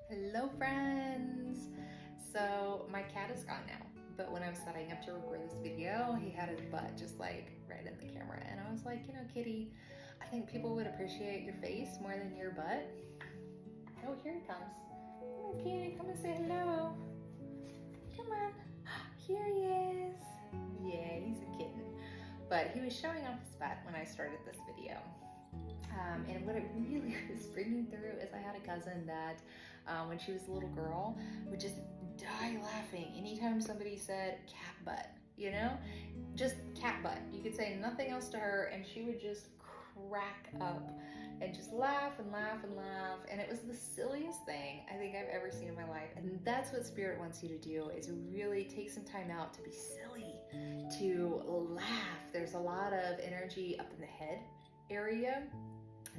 Hello friends! So my cat is gone now, but when I was setting up to record this video, he had his butt just like right in the camera. And I was like, kitty, I think people would appreciate your face more than your butt. Oh, here he comes. Come on, kitty, come and say hello. Come on. Here he is. Yeah, he's a kitten. But he was showing off his butt when I started this video. And what it really was bringing through is I had a cousin that when she was a little girl would just die laughing anytime somebody said cat butt, just cat butt. You could say nothing else to her and she would just crack up and just laugh and laugh and laugh. And it was the silliest thing I think I've ever seen in my life. And that's what Spirit wants you to do, is really take some time out to be silly, to laugh. There's a lot of energy up in the head area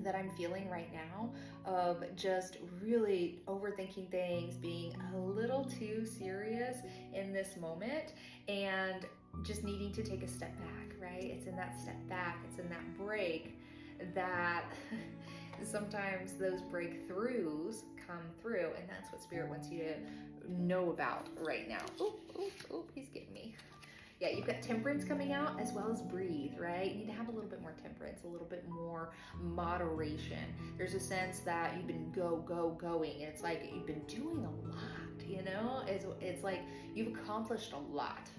that I'm feeling right now of just really overthinking things, being a little too serious in this moment, and just needing to take a step back, right? It's in that step back, it's in that break that sometimes those breakthroughs come through, and that's what Spirit wants you to know about right now. Oh, he's getting me. Yeah, you've got temperance coming out as well as breathe, right? You need to have a little bit more temperance, a little bit more moderation. There's a sense that you've been going. It's like you've been doing a lot, It's like you've accomplished a lot.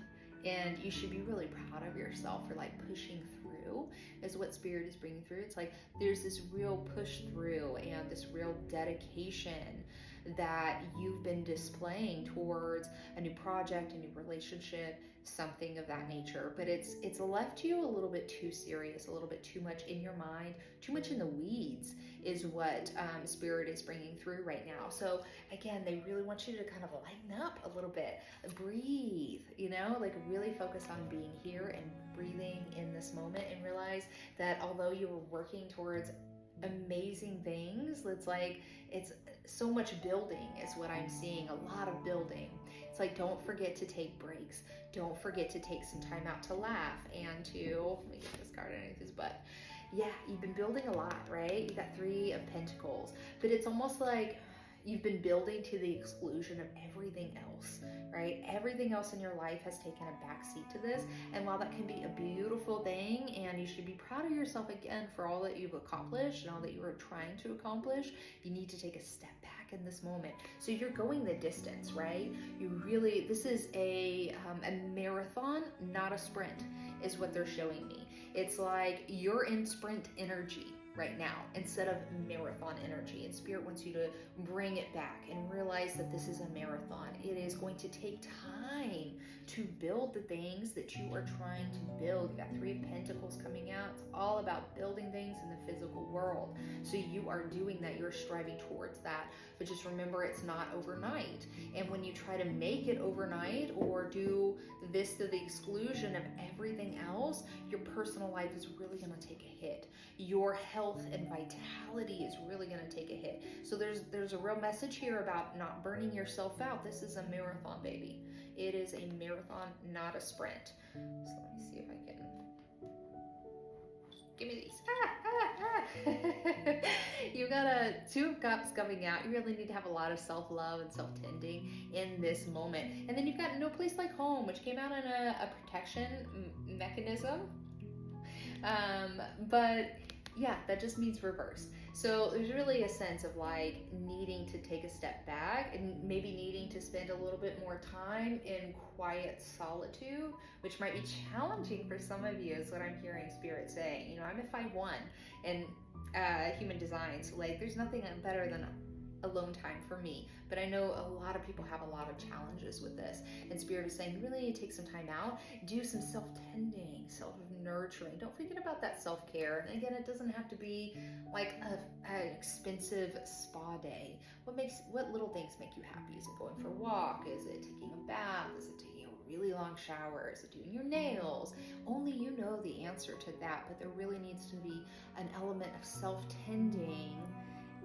And you should be really proud of yourself for like pushing through, is what Spirit is bringing through. It's like there's this real push through and this real dedication that you've been displaying towards a new project, a new relationship, something of that nature. But it's left you a little bit too serious, a little bit too much in your mind, too much in the weeds is what Spirit is bringing through right now. So again, they really want you to kind of lighten up a little bit, breathe, like really focus on being here and breathing in this moment, and realize that although you were working towards amazing things, it's so much building is what I'm seeing, a lot of building. It's like, don't forget to take breaks, don't forget to take some time out to laugh and to, let me get this card underneath his butt. Yeah, you've been building a lot, right? You got 3 of Pentacles, but it's almost like you've been building to the exclusion of everything else, right? Everything else in your life has taken a backseat to this. And while that can be a beautiful thing, and you should be proud of yourself again for all that you've accomplished and all that you were trying to accomplish, you need to take a step back in this moment. So you're going the distance, right? This is a marathon, not a sprint, is what they're showing me. It's like you're in sprint energy right now instead of marathon energy, and Spirit wants you to bring it back and realize that this is a marathon. It is going to take time to build the things that you are trying to build. You got 3 of Pentacles coming out. It's all about building things in the physical world. So you are doing that, you're striving towards that, but just remember it's not overnight. And when you try to make it overnight or do this to the exclusion of everything else, your personal life is really going to take a hit. Your health and vitality is really going to take a hit. So there's a real message here about not burning yourself out. This is a marathon, baby. It is a marathon, not a sprint. So let me see if I can. Give me these. You got a 2 of Cups coming out. You really need to have a lot of self-love and self-tending in this moment. And then you've got No Place Like Home, which came out in a protection mechanism. But yeah, that just means reverse. So there's really a sense of like needing to take a step back and maybe needing to spend a little bit more time in quiet solitude, which might be challenging for some of you, is what I'm hearing Spirit saying. I'm a 5-1 in human design, so like there's nothing better than alone time for me, but I know a lot of people have a lot of challenges with this, and Spirit is saying you really need to take some time out, do some self-tending, self-nurturing. Don't forget about that self-care. And again, it doesn't have to be like an expensive spa day. What little things make you happy? Is it going for a walk? Is it taking a bath? Is it taking a really long shower? Is it doing your nails? Only you know the answer to that, but there really needs to be an element of self-tending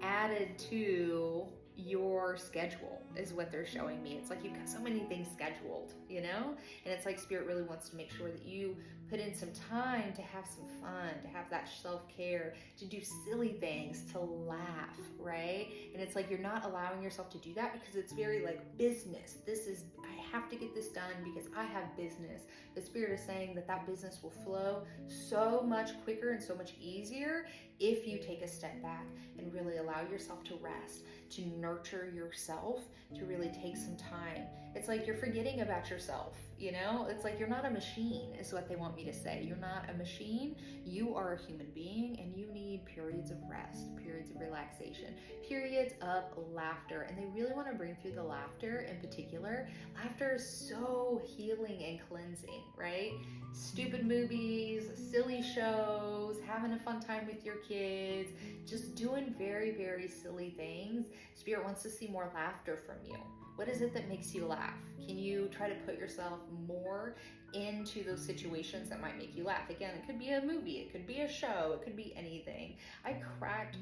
added to your your schedule is what they're showing me. It's like you've got so many things scheduled, you know? And it's like Spirit really wants to make sure that you put in some time to have some fun, to have that self-care, to do silly things, to laugh, right? And it's like you're not allowing yourself to do that because it's very like business. This is, I have to get this done because I have business. The Spirit is saying that that business will flow so much quicker and so much easier if you take a step back and really allow yourself to rest, to nurture yourself, to really take some time. It's like you're forgetting about yourself, you know? It's like you're not a machine, is what they want me to say. You're not a machine. You are a human being, and you need periods of rest, periods of relaxation, periods of laughter. And they really want to bring through the laughter in particular. Laughter is so healing and cleansing, right? Stupid movies, silly shows, having a fun time with your kids, just doing very, very silly things. Spirit wants to see more laughter from you. What is it that makes you laugh? Can you try to put yourself more into those situations that might make you laugh? Again, it could be a movie, it could be a show, it could be anything. I cracked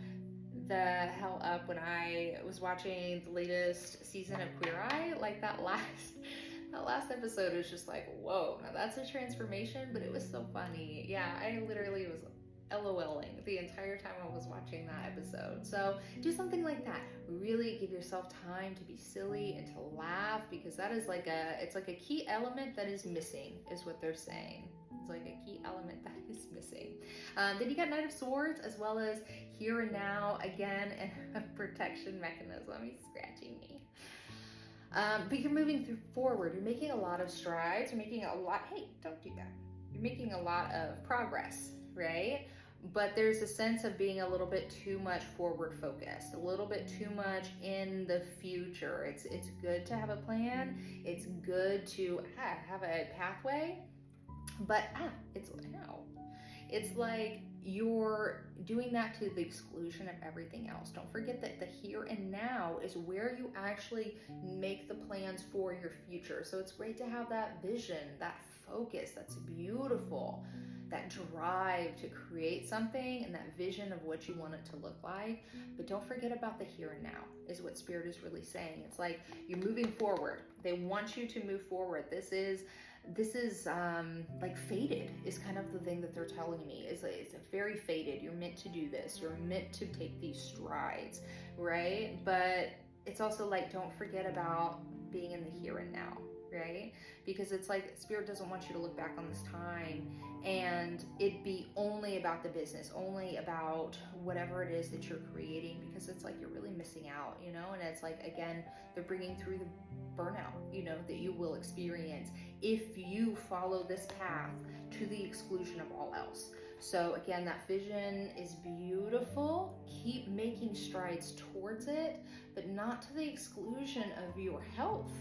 the hell up when I was watching the latest season of Queer Eye. Like that last episode was just like, whoa, now that's a transformation, but it was so funny. Yeah, I literally was LOLing the entire time I was watching that episode. So do something like that. Really give yourself time to be silly and to laugh, because that is like it's like a key element that is missing, is what they're saying. It's like a key element that is missing. Then you got Knight of Swords, as well as Here and Now, again, and a protection mechanism. He's scratching me. But you're moving forward. You're making a lot of strides. You're making a lot, hey, don't do that. You're making a lot of progress, right? But there's a sense of being a little bit too much forward focused, a little bit too much in the future. It's good to have a plan. It's good to have a pathway, but it's like you're doing that to the exclusion of everything else. Don't forget that the here and now is where you actually make the plans for your future. So it's great to have that vision, that focus. That's beautiful. That drive to create something and that vision of what you want it to look like. But don't forget about the here and now, is what Spirit is really saying. It's like you're moving forward. They want you to move forward. This is like fated, is kind of the thing that they're telling me. It's very fated. You're meant to do this. You're meant to take these strides, right? But it's also like, don't forget about being in the here and now, right? Because it's like Spirit doesn't want you to look back on this time and it be only about the business, only about whatever it is that you're creating, because it's like you're really missing out, you know? And it's like, again, they're bringing through the burnout, you know, that you will experience if you follow this path to the exclusion of all else. So again, that vision is beautiful. Keep making strides towards it, but not to the exclusion of your health,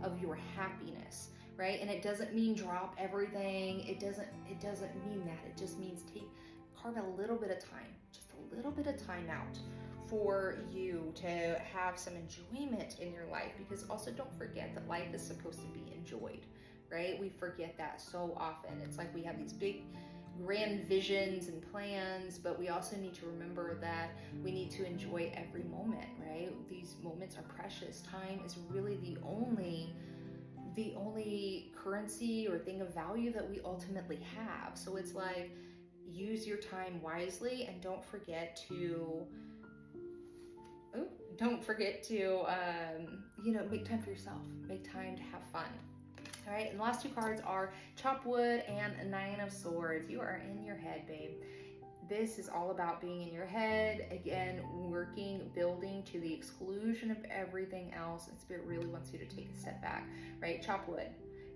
of your happiness, right? And it doesn't mean drop everything. It doesn't mean that. It just means carve a little bit of time, just a little bit of time out for you to have some enjoyment in your life. Because also don't forget that life is supposed to be enjoyed, right? We forget that so often. It's like we have these big grand visions and plans, but we also need to remember that we need to enjoy every moment, right? These moments are precious. Time is really the only currency or thing of value that we ultimately have. So it's like, use your time wisely, and don't forget to make time for yourself, make time to have fun. All right, and the last two cards are Chop Wood and Nine of Swords. You are in your head, babe. This is all about being in your head. Again, working, building to the exclusion of everything else. And Spirit really wants you to take a step back, right? Chop wood,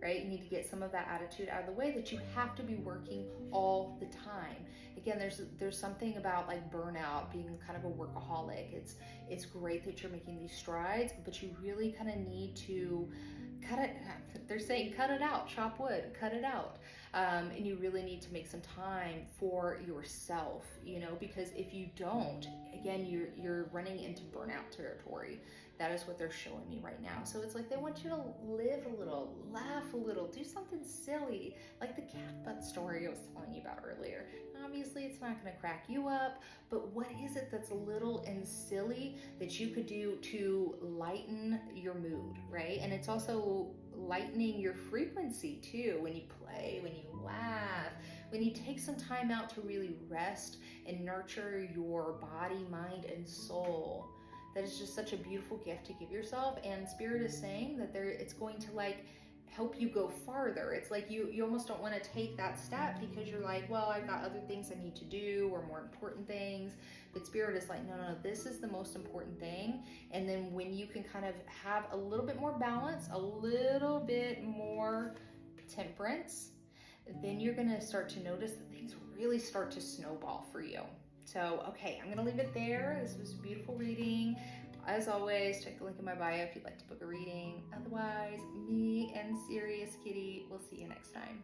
right? You need to get some of that attitude out of the way that you have to be working all the time. Again, there's something about like burnout, being kind of a workaholic. It's great that you're making these strides, but you really kind of need to cut it. They're saying cut it out, chop wood, cut it out. And you really need to make some time for yourself, because if you don't, again, you're running into burnout territory. That is what they're showing me right now. So it's like they want you to live a little, laugh a little, do something silly, like the cat butt story I was telling you about earlier. Obviously, it's not going to crack you up, but what is it that's little and silly that you could do to lighten your mood, right? And it's also lightening your frequency too, when you play, when you laugh, when you take some time out to really rest and nurture your body, mind, and soul. That is just such a beautiful gift to give yourself. And Spirit is saying that it's going to help you go farther. It's like you almost don't want to take that step because you're like, well, I've got other things I need to do or more important things. But Spirit is like, no, this is the most important thing. And then when you can kind of have a little bit more balance, a little bit more temperance, then you're going to start to notice that things really start to snowball for you. So, okay, I'm going to leave it there. This was a beautiful reading. As always, check the link in my bio if you'd like to book a reading. Otherwise, me and Serious Kitty will see you next time.